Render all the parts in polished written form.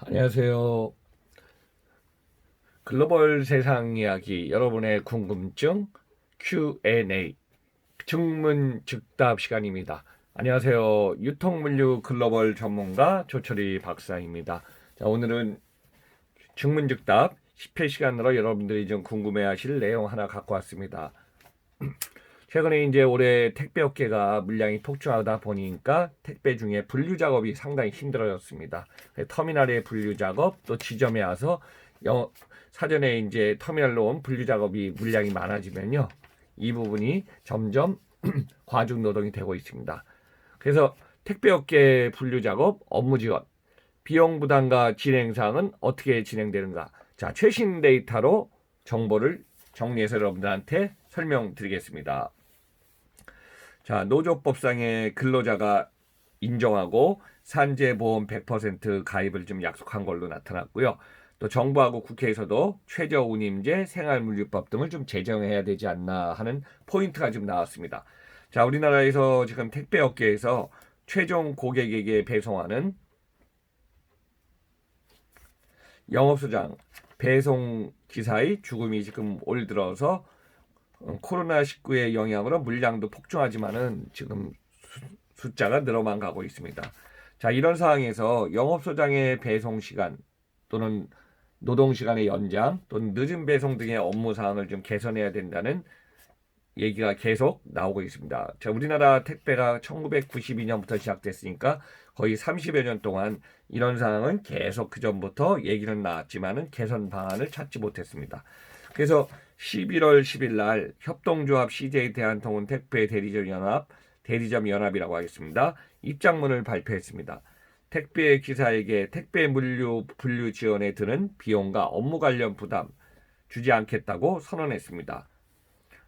안녕하세요. 글로벌 세상 이야기 여러분의 궁금증 Q&A 증문 즉답 시간입니다. 안녕하세요. 유통물류 글로벌 전문가 조철희 박사입니다. 자, 오늘은 증문 즉답 10회 시간으로 여러분들이 좀 궁금해하실 내용 하나 갖고 왔습니다. 최근에 이제 올해 택배 업계가 물량이 폭증하다 보니까 택배 중에 분류 작업이 상당히 힘들어졌습니다. 터미널의 분류 작업 또 지점에 와서 사전에 이제 터미널로 온 분류 작업이 물량이 많아지면요, 이 부분이 점점 과중 노동이 되고 있습니다. 그래서 택배 업계 분류 작업 업무 지원 비용 부담과 진행 사항은 어떻게 진행되는가? 자, 최신 데이터로 정보를 정리해서 여러분들한테 설명드리겠습니다. 자, 노조법상의 근로자가 인정하고 산재보험 100% 가입을 좀 약속한 걸로 나타났고요. 또 정부하고 국회에서도 최저운임제, 생활물류법 등을 좀 제정해야 되지 않나 하는 포인트가 좀 나왔습니다. 자, 우리나라에서 지금 택배업계에서 최종 고객에게 배송하는 영업소장, 배송기사의 죽음이 지금 올 들어서 코로나19의 영향으로 물량도 폭증하지만은 지금 숫자가 늘어만 가고 있습니다. 자, 이런 상황에서 영업소장의 배송 시간 또는 노동 시간의 연장 또는 늦은 배송 등의 업무 사항을 좀 개선해야 된다는 얘기가 계속 나오고 있습니다. 자, 우리나라 택배가 1992년부터 시작됐으니까 거의 30여 년 동안 이런 상황은 계속 그 전부터 얘기는 나왔지만은 개선 방안을 찾지 못했습니다. 그래서 11월 10일 날 협동조합 CJ 대한통운 택배 대리점 연합이라고 하겠습니다. 입장문을 발표했습니다. 택배 기사에게 택배 물류 분류 지원에 드는 비용과 업무 관련 부담 주지 않겠다고 선언했습니다.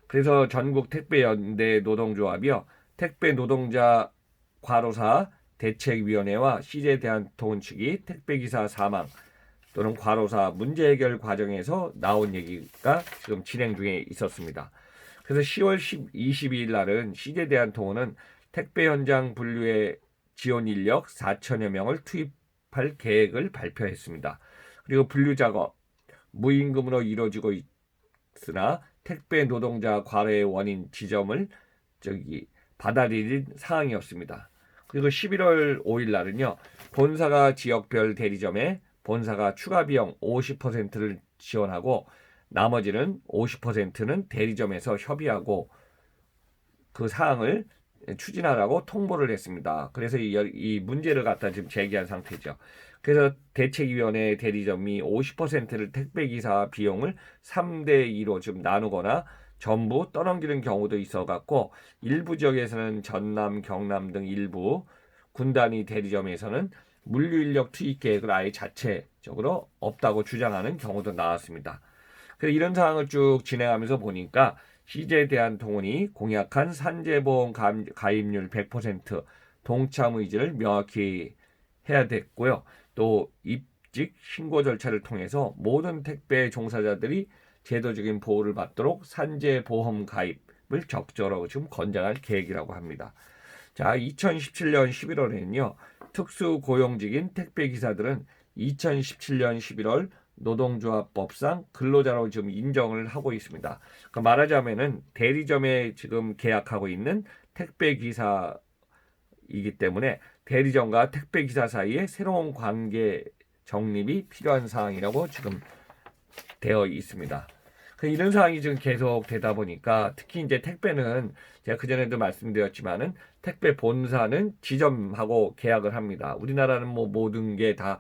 그래서 전국 택배연대 노동조합이요, 택배 노동자 과로사 대책위원회와 CJ 대한통운 측이 택배기사 사망 또는 과로사 문제 해결 과정에서 나온 얘기가 지금 진행 중에 있었습니다. 그래서 10월 22일 날은 CJ 대한통운은 택배 현장 분류에 지원 인력 4천여 명을 투입할 계획을 발표했습니다. 그리고 분류 작업 무임금으로 이루어지고 있으나 택배 노동자 과로의 원인 지점을 받아들인 사항이었습니다. 그리고 11월 5일 날은요, 본사가 지역별 대리점에 본사가 추가 비용 50%를 지원하고 나머지는 50%는 대리점에서 협의하고 그 사항을 추진하라고 통보를 했습니다. 그래서 이 문제를 갖다 지금 제기한 상태죠. 그래서 대책위원회 대리점이 50%를 택배기사 비용을 3대2로 좀 나누거나 전부 떠넘기는 경우도 있어갖고 일부 지역에서는 전남, 경남 등 일부 군단위 대리점에서는 물류인력 투입 계획을 아예 자체적으로 없다고 주장하는 경우도 나왔습니다. 그래서 이런 상황을 쭉 진행하면서 보니까 CJ 대한통운이 공약한 산재보험 가입률 100% 동참 의지를 명확히 해야 됐고요. 또 입직 신고 절차를 통해서 모든 택배 종사자들이 제도적인 보호를 받도록 산재보험 가입을 적절하고 지금 권장할 계획이라고 합니다. 자, 2017년 11월에는요, 특수고용직인 택배기사들은 2017년 11월 노동조합법상 근로자로 지금 인정을 하고 있습니다. 그러니까 말하자면은 대리점에 지금 계약하고 있는 택배기사이기 때문에 대리점과 택배기사 사이에 새로운 관계 정립이 필요한 사항이라고 지금 되어 있습니다. 이런 상황이 지금 계속 되다 보니까 특히 이제 택배는 제가 그전에도 말씀드렸지만은 택배 본사는 지점하고 계약을 합니다. 우리나라는 뭐 모든 게 다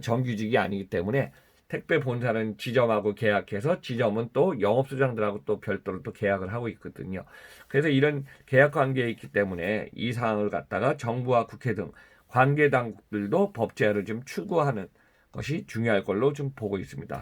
정규직이 아니기 때문에 택배 본사는 지점하고 계약해서 지점은 또 영업소장들하고 또 별도로 또 계약을 하고 있거든요. 그래서 이런 계약 관계에 있기 때문에 이 사항을 갖다가 정부와 국회 등 관계 당국들도 법제화를 좀 추구하는 것이 중요할 걸로 좀 보고 있습니다.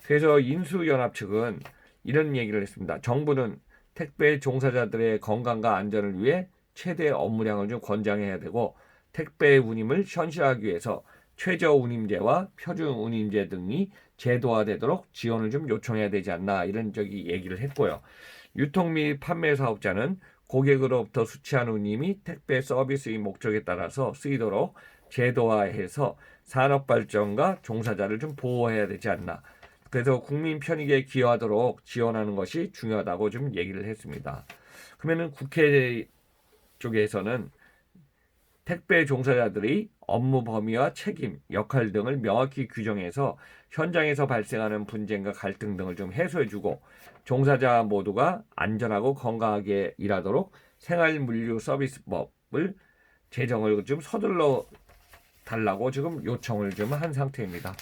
그래서 인수연합 측은 이런 얘기를 했습니다. 정부는 택배 종사자들의 건강과 안전을 위해 최대 업무량을 좀 권장해야 되고 택배 운임을 현실화하기 위해서 최저 운임제와 표준 운임제 등이 제도화되도록 지원을 좀 요청해야 되지 않나 이런 얘기를 했고요. 유통 및 판매 사업자는 고객으로부터 수취한 운임이 택배 서비스의 목적에 따라서 쓰이도록 제도화해서 산업발전과 종사자를 좀 보호해야 되지 않나. 그래서 국민 편익에 기여하도록 지원하는 것이 중요하다고 좀 얘기를 했습니다. 그러면은 국회 쪽에서는 택배 종사자들의 업무 범위와 책임, 역할 등을 명확히 규정해서 현장에서 발생하는 분쟁과 갈등 등을 좀 해소해주고 종사자 모두가 안전하고 건강하게 일하도록 생활물류 서비스법을 제정을 좀 서둘러 달라고 지금 요청을 좀 한 상태입니다.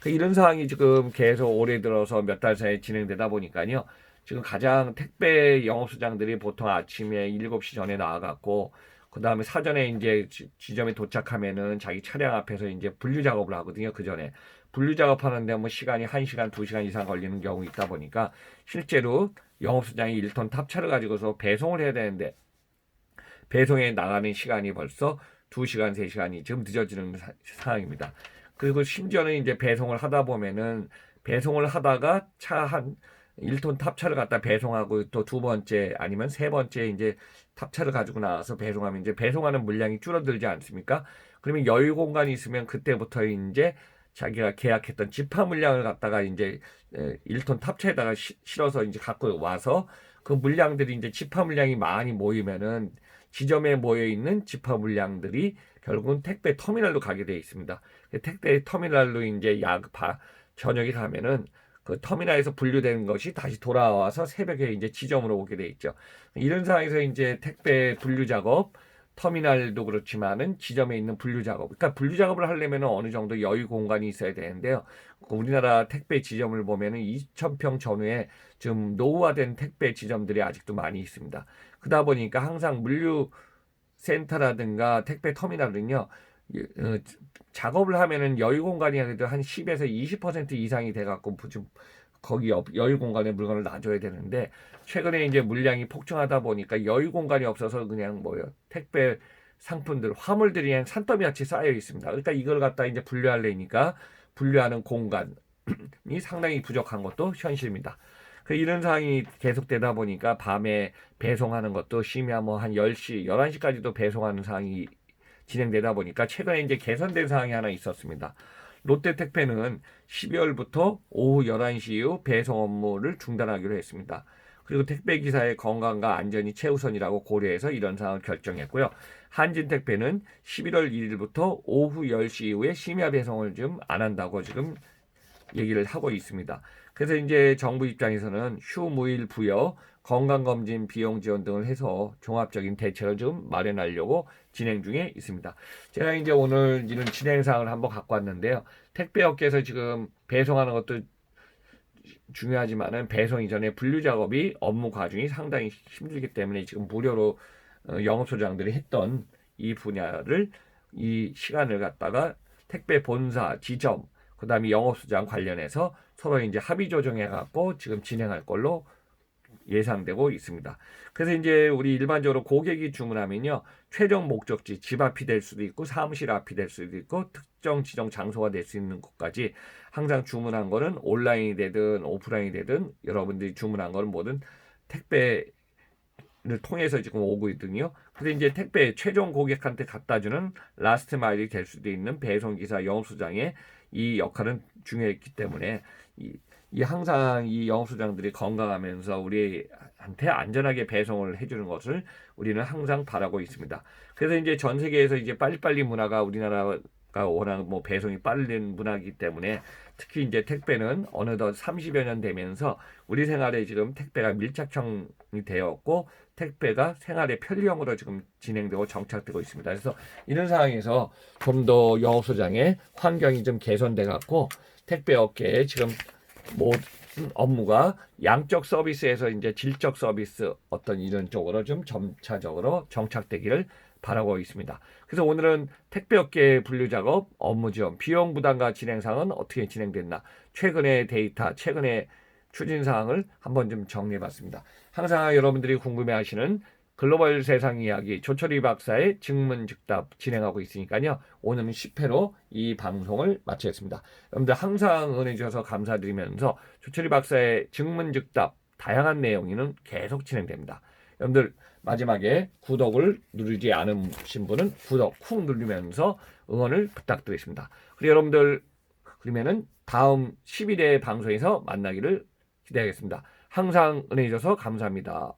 이런 상황이 지금 계속 올해 들어서 몇 달 사이에 진행되다 보니까요. 지금 가장 택배 영업소장들이 보통 아침에 7시 전에 나와갖고 그 다음에 사전에 이제 지점에 도착하면은 자기 차량 앞에서 이제 분류 작업을 하거든요. 그 전에 분류 작업하는데 뭐 시간이 1시간, 2시간 이상 걸리는 경우 있다 보니까 실제로 영업소장이 1톤 탑차를 가지고서 배송을 해야 되는데 배송에 나가는 시간이 벌써 2시간, 3시간이 지금 늦어지는 상황입니다. 그리고 심지어는 이제 배송을 하다 보면은 배송을 하다가 차 한 1톤 탑차를 갖다 배송하고 또 두 번째 아니면 세 번째 이제 탑차를 가지고 나와서 배송하면 이제 배송하는 물량이 줄어들지 않습니까? 그러면 여유 공간이 있으면 그때부터 이제 자기가 계약했던 집화 물량을 갖다가 이제 1톤 탑차에다가 실어서 이제 갖고 와서 그 물량들이 이제 집화 물량이 많이 모이면은 지점에 모여 있는 집화 물량들이 결국은 택배 터미널로 가게 되어 있습니다. 택배 터미널로 이제 저녁에 가면은 그 터미널에서 분류되는 것이 다시 돌아와서 새벽에 이제 지점으로 오게 돼 있죠. 이런 상황에서 이제 택배 분류 작업, 터미널도 그렇지만은 지점에 있는 분류 작업. 그러니까 분류 작업을 하려면 어느 정도 여유 공간이 있어야 되는데요. 우리나라 택배 지점을 보면은 2,000평 전후에 좀 노후화된 택배 지점들이 아직도 많이 있습니다. 그러다 보니까 항상 물류 센터라든가 택배 터미널은요. 작업을 하면은 여유 공간이 그래도 한 10에서 20% 이상이 돼갖고 좀 거기 여유 공간에 물건을 놔줘야 되는데 최근에 이제 물량이 폭증하다 보니까 여유 공간이 없어서 그냥 택배 상품들 화물들이 그냥 산더미 같이 쌓여 있습니다. 그러니까 이걸 갖다 이제 분류하려니까 분류하는 공간이 상당히 부족한 것도 현실입니다. 이런 상황이 계속되다 보니까 밤에 배송하는 것도 심야 한 10시, 11시까지도 배송하는 상황이 진행되다 보니까 최근에 이제 개선된 사항이 하나 있었습니다. 롯데택배는 12월부터 오후 11시 이후 배송 업무를 중단하기로 했습니다. 그리고 택배기사의 건강과 안전이 최우선이라고 고려해서 이런 사항을 결정했고요. 한진택배는 11월 1일부터 오후 10시 이후에 심야 배송을 좀 안 한다고 지금 얘기를 하고 있습니다. 그래서 이제 정부 입장에서는 휴무일 부여, 건강검진 비용 지원 등을 해서 종합적인 대책을 좀 마련하려고 진행 중에 있습니다. 제가 이제 오늘 이런 진행 사항을 한번 갖고 왔는데요. 택배업계에서 지금 배송하는 것도 중요하지만은 배송 이전에 분류 작업이 업무 과중이 상당히 힘들기 때문에 지금 무료로 영업소장들이 했던 이 분야를 이 시간을 갖다가 택배 본사, 지점, 그 다음에 영업소장 관련해서 서로 이제 합의 조정해갖고 지금 진행할 걸로 예상되고 있습니다. 그래서 이제 우리 일반적으로 고객이 주문하면요. 최종 목적지 집 앞이 될 수도 있고 사무실 앞이 될 수도 있고 특정 지정 장소가 될 수 있는 곳까지 항상 주문한 거는 온라인이 되든 오프라인이 되든 여러분들이 주문한 거는 뭐든 택배를 통해서 지금 오고 있거든요. 그래서 이제 택배 최종 고객한테 갖다 주는 라스트 마일이 될 수도 있는 배송기사 영업소장의 이 역할은 중요했기 때문에 항상 이 영업소장들이 건강하면서 우리한테 안전하게 배송을 해주는 것을 우리는 항상 바라고 있습니다. 그래서 이제 전 세계에서 이제 빨리빨리 문화가 우리나라가 워낙 배송이 빠른 문화이기 때문에 특히 이제 택배는 어느덧 30여 년 되면서 우리 생활에 지금 택배가 밀착형이 되었고 택배가 생활의 편리형으로 지금 진행되고 정착되고 있습니다. 그래서 이런 상황에서 좀 더 영업소장의 환경이 좀 개선돼 갖고 택배 업계에 지금 모든 업무가 양적 서비스에서 이제 질적 서비스 어떤 이런 쪽으로 좀 점차적으로 정착되기를 바라고 있습니다. 그래서 오늘은 택배업계 분류작업, 업무 지원, 비용 부담과 진행사항은 어떻게 진행됐나, 최근의 데이터, 최근의 추진사항을 한번 좀 정리해봤습니다. 항상 여러분들이 궁금해하시는 글로벌 세상 이야기 조철희 박사의 증문즉답 진행하고 있으니까요. 오늘은 10회로 이 방송을 마치겠습니다. 여러분들 항상 응원해 주셔서 감사드리면서 조철희 박사의 증문즉답 다양한 내용이 계속 진행됩니다. 여러분들 마지막에 구독을 누르지 않으신 분은 구독 쿵 누르면서 응원을 부탁드리겠습니다. 그리고 여러분들 그러면은 다음 10일의 방송에서 만나기를 기대하겠습니다. 항상 은혜 주셔서 감사합니다.